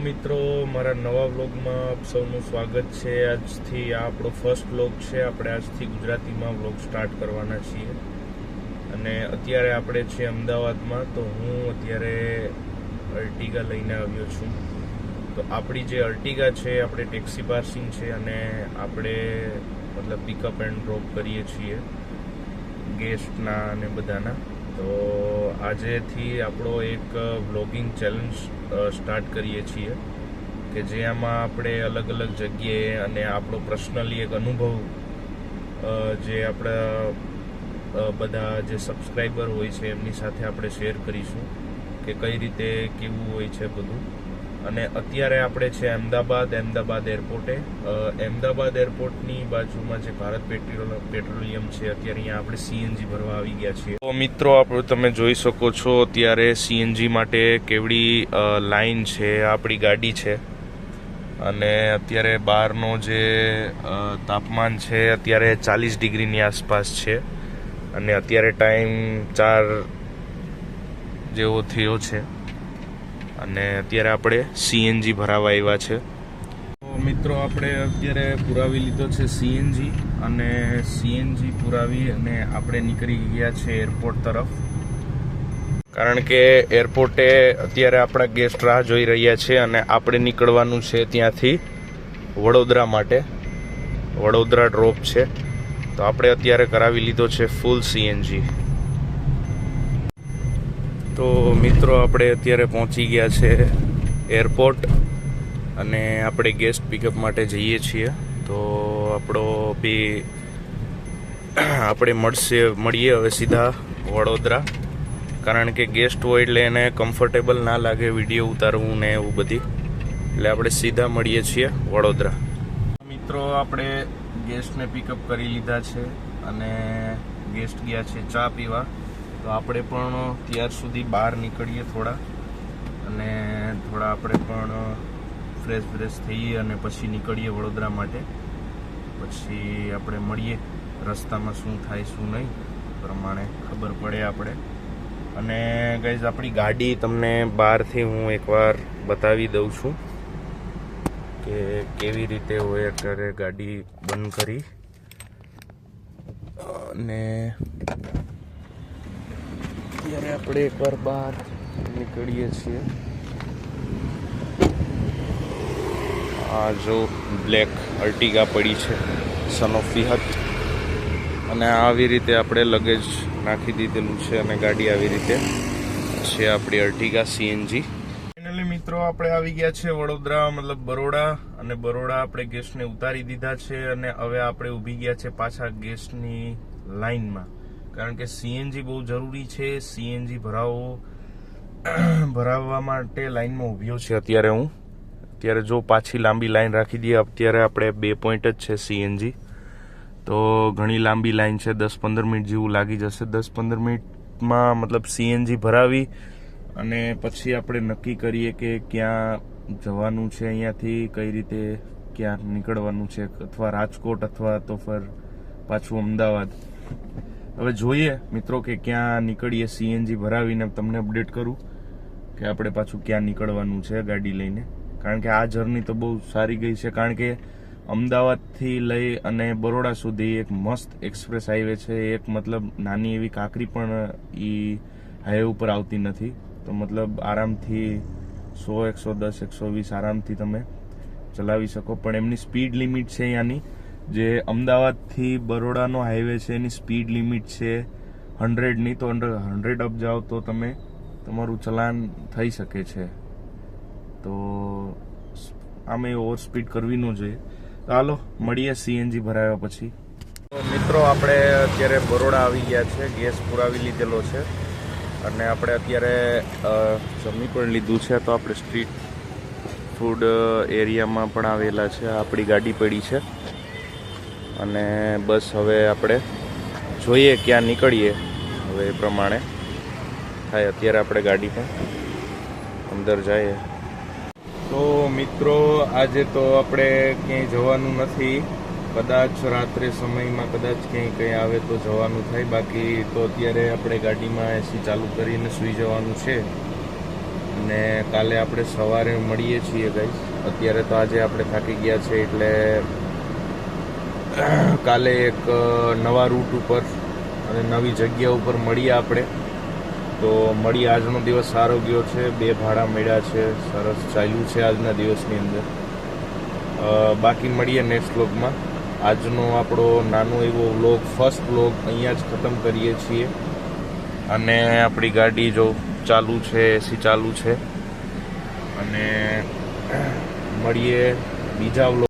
મિત્રો, મારા નવા વ્લોગમાં આપ સૌનું સ્વાગત છે। આજથી આ આપણો ફર્સ્ટ વ્લોગ છે। આપણે આજથી ગુજરાતીમાં વ્લોગ સ્ટાર્ટ કરવાના છીએ અને અત્યારે આપણે છીએ અમદાવાદમાં। તો હું અત્યારે અર્ટિગા લઈને આવ્યો છું। તો આપણી જે અર્ટિગા છે આપણે ટેક્સી પાર્સિંગ છે અને આપણે મતલબ પિકઅપ એન્ડ ડ્રોપ કરીએ છીએ ગેસ્ટના અને બધાના। તો આજેથી આપણો એક વ્લોગિંગ ચેલેન્જ સ્ટાર્ટ કરીએ છીએ કે જેમાં આપણે અલગ અલગ જગ્યાએ અને આપણો પર્સનલી એક અનુભવ જે આપણા બધા જે સબસ્ક્રાઈબર હોય છે એમની સાથે આપણે શેર કરીશું કે કઈ રીતે કેવું હોય છે બધું। અને અત્યારે આપણે છે અમદાવાદ એરપોર્ટે। અમદાવાદ એરપોર્ટની બાજુમાં જે ભારત પેટ્રોલિયમ છે અત્યારે અહીંયા આપણે સીએનજી ભરવા આવી ગયા છીએ। તો મિત્રો આપણે તમે જોઈ શકો છો અત્યારે સીએનજી માટે કેવડી લાઈન છે। આપણી ગાડી છે અને અત્યારે બહારનો જે તાપમાન છે અત્યારે 40 ડિગ્રીની આસપાસ છે અને અત્યારે ટાઈમ 4 જેવો થયો છે અને અત્યારે આપણે સીએનજી ભરાવા આવ્યા છે। તો મિત્રો આપણે અત્યારે પુરાવી લીધો છે સીએનજી અને સીએનજી પુરાવી અને આપણે નીકળી ગયા છે એરપોર્ટ તરફ, કારણ કે એરપોર્ટે અત્યારે આપણા ગેસ્ટ રાહ જોઈ રહ્યા છે અને આપણે નીકળવાનું છે ત્યાંથી વડોદરા માટે। વડોદરા ડ્રોપ છે તો આપણે અત્યારે કરાવી લીધો છે ફૂલ સીએનજી। તો મિત્રો આપણે અત્યારે પહોંચી ગયા છે એરપોર્ટ અને આપણે ગેસ્ટ પિકઅપ માટે જઈએ છીએ। તો આપણે મળીએ હવે સીધા વડોદરા, કારણ કે ગેસ્ટ હોય એટલે એને કમ્ફર્ટેબલ ના લાગે વિડીયો ઉતારવું ને એવું બધી, એટલે આપણે સીધા મળીએ છીએ વડોદરા। મિત્રો આપણે ગેસ્ટને પિકઅપ કરી લીધા છે અને ગેસ્ટ ગયા છે ચા પીવા। તો આપણે પણ ત્યાર સુધી બહાર નીકળીએ થોડા અને થોડા આપણે પણ ફ્રેશ થઈએ અને પછી નીકળીએ વડોદરા માટે। પછી આપણે મળીએ રસ્તામાં શું થાય શું નહીં પ્રમાણે ખબર પડે આપણે। અને ગાઈઝ આપણી ગાડી તમને બહારથી હું એકવાર બતાવી દઉં છું કે કેવી રીતે હોય। અત્યારે ગાડી બંધ કરી અને અત્યારે આપણે એકવાર બહાર નીકળીએ છીએ। આ જો બ્લેક અર્ટિગા પડી છે સન ઓફ ફિહત અને આવી રીતે આપણે લગેજ નાખી દીધેલું છે અને ગાડી આવી રીતે છે આપણી અર્ટિગા સીએનજી। ફાઇનલી મિત્રો આપણે આવી ગયા છે વડોદરા, મતલબ બરોડા, અને બરોડા આપણે ગેસ્ટને ઉતારી દીધા છે અને હવે આપણે ઊભી ગયા છે પાછા ગેસ્ટની લાઈનમાં, કારણ કે સીએનજી બહુ જરૂરી છે। સીએનજી ભરાવવા માટે લાઈનમાં ઊભ્યો છે અત્યારે હું। અત્યારે જો પાછી લાંબી લાઈન રાખી દઈએ, અત્યારે આપણે 2 પોઈન્ટ જ છે સીએનજી, તો ઘણી લાંબી લાઈન છે, 10-15 મિનિટ જેવું લાગી જશે। 10-15 મિનિટમાં મતલબ સીએનજી ભરાવી અને પછી આપણે નક્કી કરીએ કે ક્યાં જવાનું છે, અહીંયાથી કઈ રીતે ક્યાં નીકળવાનું છે, અથવા રાજકોટ અથવા તો ફર પાછું અમદાવાદ। હવે જોઈએ મિત્રો કે ક્યાં નીકળીએ સીએનજી ભરાવીને તમને અપડેટ કરું કે આપણે પાછું ક્યાં નીકળવાનું છે ગાડી લઈને, કારણ કે આ જર્ની તો બહુ સારી ગઈ છે। કારણ કે અમદાવાદથી લઈ અને બરોડા સુધી એક મસ્ત એક્સપ્રેસ હાઈવે છે, એક મતલબ નાની એવી કાંકરી પણ એ હાઈવે ઉપર આવતી નથી, તો મતલબ આરામથી 100, 110, 120 આરામથી તમે ચલાવી શકો। પણ એમની સ્પીડ લિમિટ છે અહીંયાની, જે અમદાવાદથી બરોડાનો હાઈવે છે એની સ્પીડ લિમિટ છે 100ની, તો 100 અપ જાઓ તો તમે તમારું ચલાન થઈ શકે છે। તો આમે ઓવર સ્પીડ કરવી ન જોઈએ। તો હાલો મળીએ સીએનજી ભરાવ્યા પછી। તો મિત્રો આપણે અત્યારે બરોડા આવી ગયા છે, ગેસ પુરાવી લીધેલો છે અને આપણે અત્યારે જમી પણ લીધું છે। તો આપણે સ્ટ્રીટ ફૂડ એરિયામાં પણ આવેલા છે, આપણી ગાડી પડી છે અને બસ હવે આપણે જોઈએ ક્યાં નીકળીએ, હવે એ પ્રમાણે થાય। અત્યારે આપણે ગાડી પણ અંદર જઈએ। તો મિત્રો આજે તો આપણે ક્યાંય જવાનું નથી, કદાચ રાત્રે સમયમાં કદાચ ક્યાંય કંઈ આવે તો જવાનું થાય, બાકી તો અત્યારે આપણે ગાડીમાં એસી ચાલુ કરીને સૂઈ જવાનું છે। ને કાલે આપણે સવારે મળીએ છીએ ગાઈસ. અત્યારે તો આજે આપણે થાકી ગયા છે એટલે કાલે એક નવા રૂટ ઉપર અને નવી જગ્યા ઉપર મળીએ આપણે. તો મળીએ. આજનો દિવસ સારો ગયો છે, 2 ભાડા મળ્યા છે, સરસ ચાલ્યું છે આજના દિવસની અંદર. બાકી મળીએ નેક્સ્ટ વ્લોગમાં. આજનો આપણો નાનો એવો વ્લોગ, ફર્સ્ટ વ્લોગ અહીંયા જ ખતમ કરીએ છીએ. અને આપણી ગાડી જો ચાલુ છે, એસી ચાલુ છે. અને મળીએ બીજા વ્લોગ